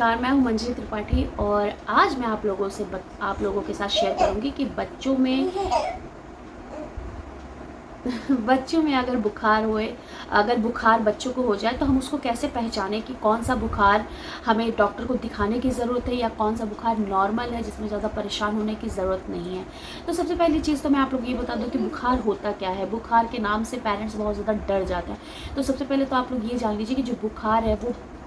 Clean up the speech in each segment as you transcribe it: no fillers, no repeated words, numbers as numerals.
नमस्कार, मैं हूं मंजरी त्रिपाठी और आज मैं आप लोगों के साथ शेयर करूंगी कि बच्चों में अगर बुखार बच्चों को हो जाए तो हम उसको कैसे पहचानें कि कौन सा बुखार हमें डॉक्टर को दिखाने की ज़रूरत है या कौन सा बुखार नॉर्मल है जिसमें ज़्यादा परेशान होने की ज़रूरत नहीं है। तो सबसे पहली चीज़ तो मैं आप लोग ये बता दूं कि बुखार होता क्या है। बुखार के नाम से पेरेंट्स बहुत ज़्यादा डर जाते हैं। तो सबसे पहले तो आप लोग ये जान लीजिए कि जो बुखार है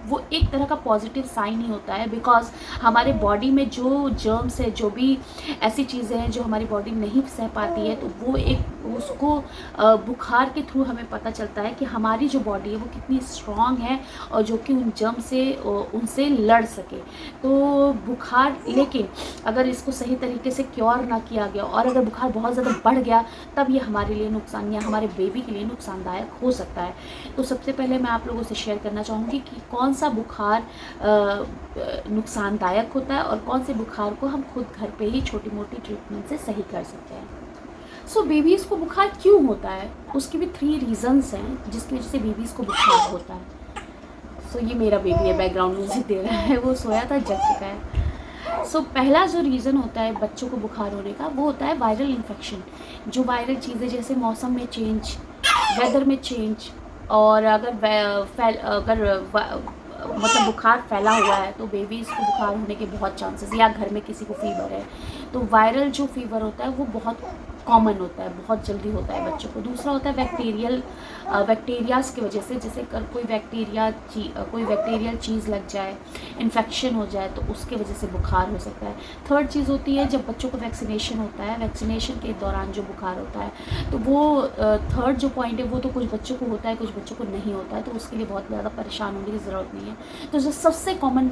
वो एक तरह का पॉजिटिव साइन ही होता है, बिकॉज हमारे बॉडी में जो जर्म्स है, जो भी ऐसी चीज़ें हैं जो हमारी बॉडी नहीं सह पाती है, तो वो एक उसको बुखार के थ्रू हमें पता चलता है कि हमारी जो बॉडी है वो कितनी स्ट्रॉन्ग है और जो कि उन जर्म से उनसे लड़ सके। तो बुखार, लेकिन अगर इसको सही तरीके से क्योर ना किया गया और अगर बुखार बहुत ज़्यादा बढ़ गया तब ये हमारे लिए नुकसान या हमारे बेबी के लिए नुकसानदायक हो सकता है। तो सबसे पहले मैं आप लोगों से शेयर करना चाहूँगी कि कौन सा बुखार नुकसानदायक होता है और कौन से बुखार को हम खुद घर पे ही छोटी मोटी ट्रीटमेंट से सही कर सकते हैं। सो बेबीज़ को बुखार क्यों होता है, उसके भी 3 रीज़न्स हैं जिसकी वजह से बेबीज़ को बुखार होता है। सो ये मेरा बेबी है, बैकग्राउंड म्यूजिक दे रहा है, वो सोया था, जग चुका है। सो पहला जो रीज़न होता है बच्चों को बुखार होने का वो होता है वायरल इन्फेक्शन। जो वायरल चीज़ें जैसे मौसम में चेंज, वेदर में चेंज, और मतलब बुखार फैला हुआ है तो बेबीज़ को बुखार होने के बहुत चांसेस, या घर में किसी को फीवर है तो वायरल जो फीवर होता है वो बहुत कॉमन होता है, बहुत जल्दी होता है बच्चों को। दूसरा होता है बैक्टीरियाज की वजह से, जैसे कोई बैक्टीरियल चीज़ लग जाए, इन्फेक्शन हो जाए तो उसके वजह से बुखार हो सकता है। थर्ड चीज़ होती है जब बच्चों को वैक्सीनेशन होता है, वैक्सीनेशन के दौरान जो बुखार होता है तो वो थर्ड जो पॉइंट है वो तो कुछ बच्चों को होता है, कुछ बच्चों को नहीं होता है, तो उसके लिए बहुत ज़्यादा परेशान होने की ज़रूरत नहीं है। तो जो सबसे कॉमन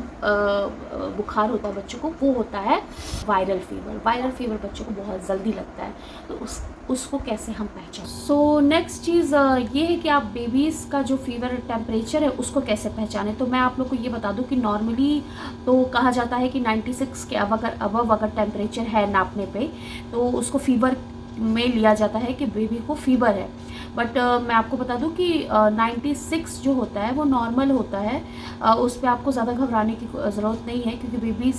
बुखार होता है बच्चों को वो होता है वायरल फीवर। वायरल फीवर बच्चों को बहुत जल्दी लगता है, तो उसको कैसे हम पहचान। सो नेक्स्ट चीज़ ये है कि आप बेबीज़ का जो फीवर टेम्परेचर है उसको कैसे पहचानें। तो मैं आप लोग को ये बता दूं कि नॉर्मली तो कहा जाता है कि 96 के अबव अगर टेम्परेचर है नापने पे तो उसको फीवर में लिया जाता है कि बेबी को फीवर है। बट मैं आपको बता दूं कि 96 जो होता है वो नॉर्मल होता है, उस पर आपको ज़्यादा घबराने की ज़रूरत नहीं है, क्योंकि बेबीज़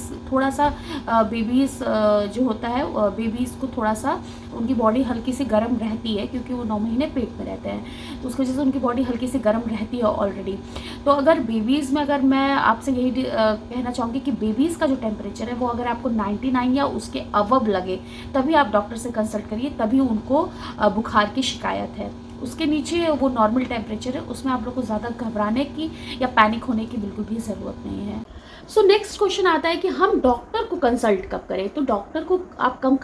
जो होता है बेबीज़ को थोड़ा सा उनकी बॉडी हल्की सी गर्म रहती है, क्योंकि वो 9 महीने पेट में रहते हैं, तो उसकी वजह से उनकी बॉडी हल्की सी गर्म रहती है ऑलरेडी। तो अगर बेबीज़ में अगर मैं आपसे यही कहना चाहूँगी कि बेबीज़ का जो टेम्परेचर है वो अगर आपको 99 या उसके अबव लगे तभी आप डॉक्टर से कंसल्ट करिए, तभी उनको बुखार की शिकायत है। उसके नीचे वो नॉर्मल टेम्परेचर है, उसमें आप लोग को ज़्यादा घबराने की या पैनिक होने की बिल्कुल भी ज़रूरत नहीं है। सो नेक्स्ट क्वेश्चन आता है कि हम डॉक्टर को कंसल्ट कब करें। तो डॉक्टर को आप कब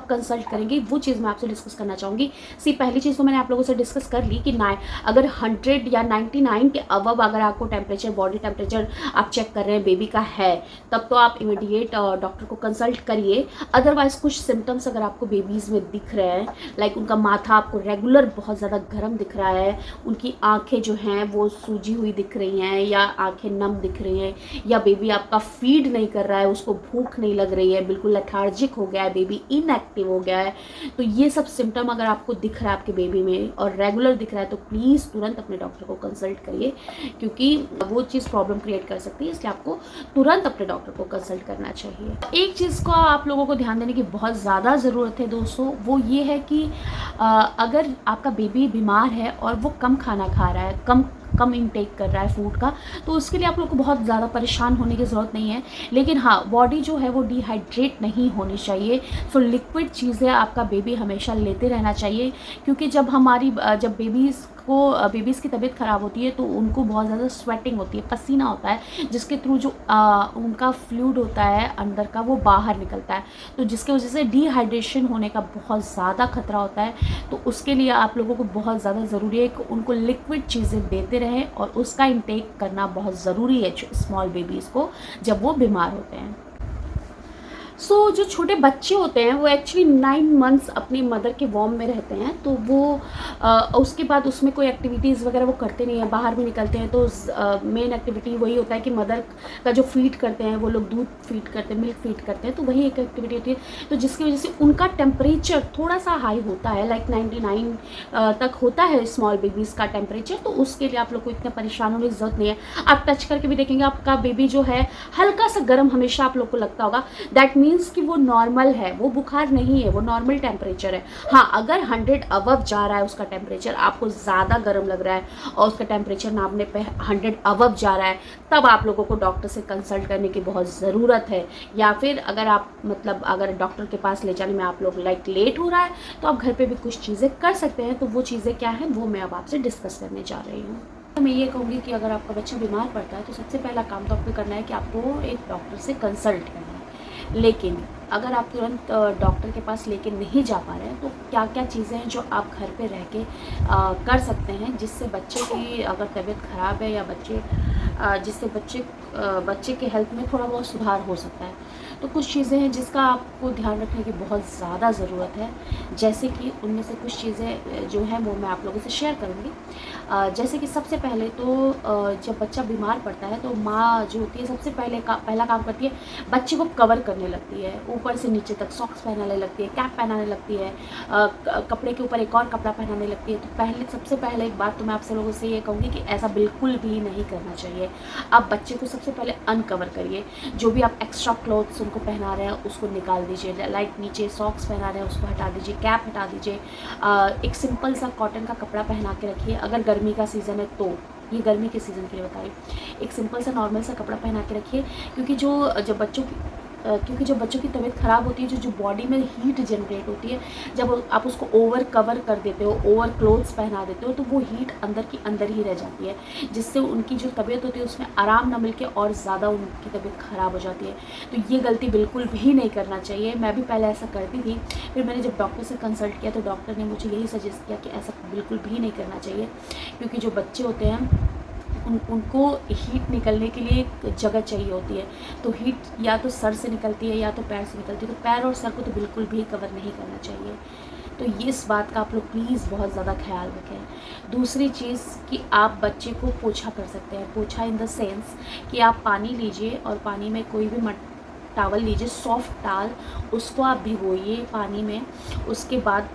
कंसल्ट करेंगे वो चीज़ मैं आपसे डिस्कस करना चाहूँगी। पहली चीज़ तो मैंने आप लोगों से डिस्कस कर ली कि अगर 100 या 99 के अबव अगर आपको टेम्परेचर, बॉडी टेम्परेचर आप चेक कर रहे हैं बेबी का है, तब तो आप इमीडिएट डॉक्टर को कंसल्ट करिए। अदरवाइज़ कुछ सिम्टम्स अगर आपको बेबीज़ में दिख रहे हैं, लाइक उनका माथा आपको रेगुलर बहुत ज़्यादा गर्म दिख रहा है, उनकी आँखें जो हैं वो सूजी हुई दिख रही हैं या आँखें नम दिख रही हैं, या बेबी आपका फीड नहीं कर रहा है, उसको भूख नहीं लग रही है, बिल्कुल लेथार्जिक हो गया है, बेबी इनएक्टिव हो गया है, तो ये सब सिम्टम अगर आपको दिख रहा है आपके बेबी में और रेगुलर दिख रहा है तो प्लीज़ तुरंत अपने डॉक्टर को कंसल्ट करिए, क्योंकि वो चीज़ प्रॉब्लम क्रिएट कर सकती है, इसलिए आपको तुरंत अपने डॉक्टर को कंसल्ट करना चाहिए। एक चीज़ को आप लोगों को ध्यान देने की बहुत ज़्यादा ज़रूरत है दोस्तों, वो ये है कि अगर आपका बेबी बीमार है और वो कम खाना खा रहा है, कम इनटेक कर रहा है फूड का, तो उसके लिए आप लोग को बहुत ज़्यादा परेशान होने की ज़रूरत नहीं है। लेकिन हाँ, बॉडी जो है वो डिहाइड्रेट नहीं होनी चाहिए। सो लिक्विड चीज़ें आपका बेबी हमेशा लेते रहना चाहिए, क्योंकि जब बेबीज़ की तबीयत ख़राब होती है तो उनको बहुत ज़्यादा स्वेटिंग होती है, पसीना होता है, जिसके थ्रू जो उनका फ्लूइड होता है अंदर का वो बाहर निकलता है, तो जिसकी वजह से डिहाइड्रेशन होने का बहुत ज़्यादा खतरा होता है। तो उसके लिए आप लोगों को बहुत ज़्यादा ज़रूरी है कि उनको लिक्विड चीज़ें देते रहें और उसका इंटेक करना बहुत ज़रूरी है स्मॉल बेबीज़ को जब वो बीमार होते हैं। जो छोटे बच्चे होते हैं वो एक्चुअली 9 मंथ्स अपनी मदर के वॉर्म में रहते हैं, तो वो उसके बाद उसमें कोई एक्टिविटीज़ वगैरह वो करते नहीं हैं, बाहर भी निकलते हैं। तो मेन एक्टिविटी वही होता है कि मदर का जो फीड करते हैं वो लोग, दूध फीड करते हैं, मिल्क फीड करते हैं, तो वही एक एक्टिविटी होती है। तो जिसकी वजह से उनका टेम्परेचर थोड़ा सा हाई होता है, लाइक 99 तक होता है स्मॉल बेबीज़ का टेम्परेचर। तो उसके लिए आप लोग को इतना परेशान होने की ज़रूरत नहीं है। आप टच करके भी देखेंगे आपका बेबी जो है हल्का सा गर्म हमेशा आप लोग को लगता होगा, दैट मीन्स कि वो नॉर्मल है, वो बुखार नहीं है, वो नॉर्मल टेम्परेचर है। हाँ, अगर 100 अबव जा रहा है उसका टेम्परेचर, आपको ज़्यादा गर्म लग रहा है और उसका टेम्परेचर नापने पे 100 अबव जा रहा है, तब आप लोगों को डॉक्टर से कंसल्ट करने की बहुत ज़रूरत है। या फिर अगर आप मतलब अगर डॉक्टर के पास ले जाने में आप लोग लाइक लेट हो रहा है, तो आप घर पे भी कुछ चीज़ें कर सकते हैं। तो वो चीज़ें क्या हैं वो मैं अब आपसे डिस्कस करने जा रही हूँ। तो मैं ये कहूँगी कि अगर आपका बच्चा बीमार पड़ता है तो सबसे पहला काम तो आपको करना है कि आपको एक डॉक्टर से कंसल्ट करना है। लेकिन अगर आप तुरंत डॉक्टर के पास लेके नहीं जा पा रहे हैं, तो क्या क्या चीज़ें हैं जो आप घर पे रह के कर सकते हैं, जिससे बच्चे की अगर तबीयत ख़राब है या जिससे बच्चे के हेल्थ में थोड़ा बहुत सुधार हो सकता है। तो कुछ चीज़ें हैं जिसका आपको ध्यान रखने की बहुत ज़्यादा ज़रूरत है, जैसे कि उनमें से कुछ चीज़ें जो हैं वो मैं आप लोगों से शेयर करूँगी। जैसे कि सबसे पहले तो जब बच्चा बीमार पड़ता है तो माँ जो होती है सबसे पहला काम करती है, बच्चे को कवर करने लगती है, ऊपर से नीचे तक सॉक्स पहनाने लगती है, कैप पहनाने लगती है, कपड़े के ऊपर एक और कपड़ा पहनाने लगती है। तो सबसे पहले एक बात तो मैं आप लोगों से ये कहूँगी कि ऐसा बिल्कुल भी नहीं करना चाहिए। आप बच्चे को सबसे पहले अनकवर करिए, जो भी आप एक्स्ट्रा क्लॉथ्स उनको पहना रहे हैं उसको निकाल दीजिए, लाइक नीचे सॉक्स पहना रहे हैं उसको हटा दीजिए, कैप हटा दीजिए, एक सिंपल सा कॉटन का कपड़ा पहना के रखिए। अगर गर्मी का सीज़न है तो ये गर्मी के सीज़न के लिए बताइए, एक सिंपल सा नॉर्मल सा कपड़ा पहना के रखिए, क्योंकि जब बच्चों की तबीयत ख़राब होती है, जो बॉडी में हीट जनरेट होती है, जब आप उसको ओवर कवर कर देते हो, ओवर क्लोथ्स पहना देते हो, तो वो हीट अंदर की अंदर ही रह जाती है, जिससे उनकी जो तबीयत होती है उसमें आराम ना मिलके और ज़्यादा उनकी तबीयत ख़राब हो जाती है। तो ये गलती बिल्कुल भी नहीं करना चाहिए। मैं भी पहले ऐसा करती थी, फिर मैंने जब डॉक्टर से कंसल्ट किया तो डॉक्टर ने मुझे यही सजेस्ट किया कि ऐसा बिल्कुल भी नहीं करना चाहिए, क्योंकि जो बच्चे होते हैं उनको हीट निकलने के लिए एक जगह चाहिए होती है। तो हीट या तो सर से निकलती है या तो पैर से निकलती है, तो पैर और सर को तो बिल्कुल भी कवर नहीं करना चाहिए। तो ये इस बात का आप लोग प्लीज़ बहुत ज़्यादा ख्याल रखें। दूसरी चीज़ कि आप बच्चे को पोछा कर सकते हैं, पोछा इन द सेंस कि आप पानी लीजिए और पानी में कोई भी टावल लीजिए, सॉफ्ट टावल, उसको आप भिगोइए पानी में। उसके बाद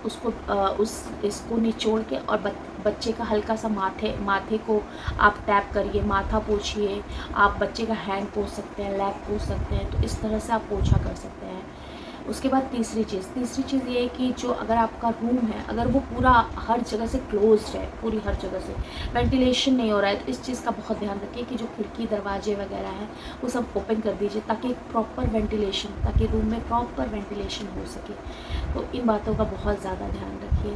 इसको निचोड़ के और बच्चे का हल्का सा माथे को आप टैप करिए, माथा पोछिए। आप बच्चे का हैंड पोंछ सकते हैं, लेग पोंछ सकते हैं, तो इस तरह से आप पोछा कर सकते हैं। उसके बाद तीसरी चीज़ ये है कि जो अगर आपका रूम है, अगर वो पूरा हर जगह से क्लोज्ड है, पूरी हर जगह से वेंटिलेशन नहीं हो रहा है, तो इस चीज़ का बहुत ध्यान रखिए कि जो खिड़की दरवाजे वगैरह हैं वो सब ओपन कर दीजिए, ताकि रूम में प्रॉपर वेंटिलेशन हो सके। तो इन बातों का बहुत ज़्यादा ध्यान रखिए।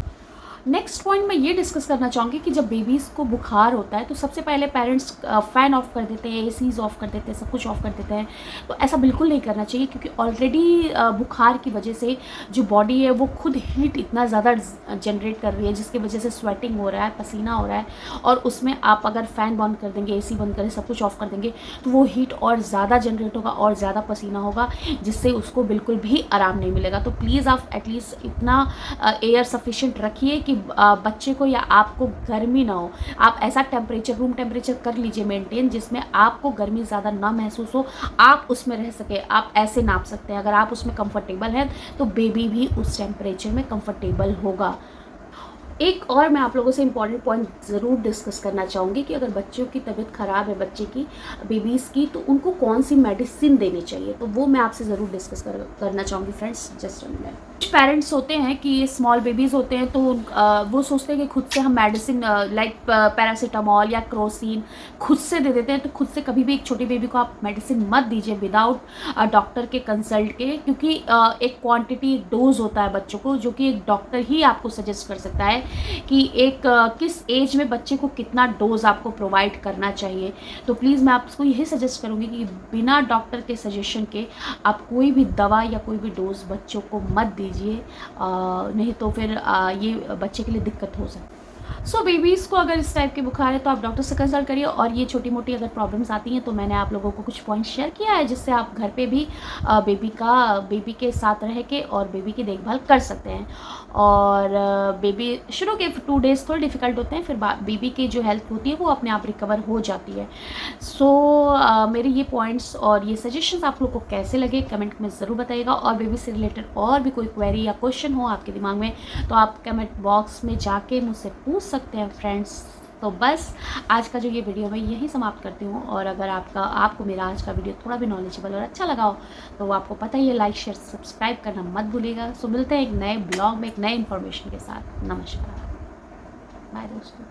नेक्स्ट पॉइंट मैं ये डिस्कस करना चाहूँगी कि जब बेबीज़ को बुखार होता है तो सबसे पहले पेरेंट्स फ़ैन ऑफ़ कर देते हैं, एसीज़ ऑफ़ कर देते हैं, सब कुछ ऑफ़ कर देते हैं। तो ऐसा बिल्कुल नहीं करना चाहिए, क्योंकि ऑलरेडी बुखार की वजह से जो बॉडी है वो खुद हीट इतना ज़्यादा जनरेट कर रही है, जिसकी वजह से स्वेटिंग हो रहा है, पसीना हो रहा है, और उसमें आप अगर फ़ैन बंद कर देंगे, एसी बंद करें, सब कुछ ऑफ़ कर देंगे, तो वो हीट और ज़्यादा जनरेट होगा और ज़्यादा पसीना होगा, जिससे उसको बिल्कुल भी आराम नहीं मिलेगा। तो प्लीज़ आप एटलीस्ट इतना एयर सफिशिएंट रखिए कि बच्चे को या आपको गर्मी ना हो। आप ऐसा रूम टेम्परेचर कर लीजिए मेंटेन, जिसमें आपको गर्मी ज़्यादा ना महसूस हो, आप उसमें रह सके। आप ऐसे नाप सकते हैं, अगर आप उसमें कंफर्टेबल हैं तो बेबी भी उस टेम्परेचर में कंफर्टेबल होगा। एक और मैं आप लोगों से इम्पॉर्टेंट पॉइंट ज़रूर डिस्कस करना चाहूँगी कि अगर बच्चों की तबीयत ख़राब है, बेबीज़ की, तो उनको कौन सी मेडिसिन देनी चाहिए, तो वो मैं आपसे ज़रूर डिस्कस करना चाहूँगी फ्रेंड्स। Just a minute. कुछ पेरेंट्स होते हैं कि ये स्मॉल बेबीज़ होते हैं, तो वो सोचते हैं कि खुद से हम मेडिसिन लाइक पैरासीटामॉल या क्रोसिन खुद से दे देते हैं। तो खुद से कभी भी एक छोटी बेबी को आप मेडिसिन मत दीजिए विदाउट डॉक्टर के कंसल्ट के, क्योंकि एक क्वांटिटी, एक डोज होता है बच्चों को, जो कि एक डॉक्टर ही आपको सजेस्ट कर सकता है कि किस एज में बच्चे को कितना डोज आपको प्रोवाइड करना चाहिए। तो प्लीज़ मैं आपको यही सजेस्ट करूँगी कि बिना डॉक्टर के सजेशन के आप कोई भी दवा या कोई भी डोज बच्चों को मत दीजिए, नहीं तो फिर ये बच्चे के लिए दिक्कत हो सकती है। सो बेबीज़ को अगर इस टाइप के बुखार है तो आप डॉक्टर से कंसल्ट करिए। और ये छोटी मोटी अगर प्रॉब्लम्स आती हैं तो मैंने आप लोगों को कुछ पॉइंट्स शेयर किया है जिससे आप घर पे भी बेबी के साथ रह के और बेबी की देखभाल कर सकते हैं। और बेबी शुरू के 2 डेज़ थोड़े डिफ़िकल्ट होते हैं, फिर बेबी की जो हेल्थ होती है वो अपने आप रिकवर हो जाती है। सो मेरे ये पॉइंट्स और ये सजेशंस आप लोग को कैसे लगे कमेंट में ज़रूर बताइएगा। और बेबी से रिलेटेड और भी कोई क्वेरी या क्वेश्चन हो आपके दिमाग में तो आप कमेंट बॉक्स में जाके मुझसे पूछ सकते हैं फ्रेंड्स। तो बस आज का जो ये वीडियो मैं यहीं समाप्त करती हूँ। और अगर आपको मेरा आज का वीडियो थोड़ा भी नॉलेजेबल और अच्छा लगा हो तो आपको पता ही है, लाइक शेयर सब्सक्राइब करना मत भूलिएगा। सो मिलते हैं एक नए ब्लॉग में एक नए इन्फॉर्मेशन के साथ। नमस्कार, बाय दोस्तों।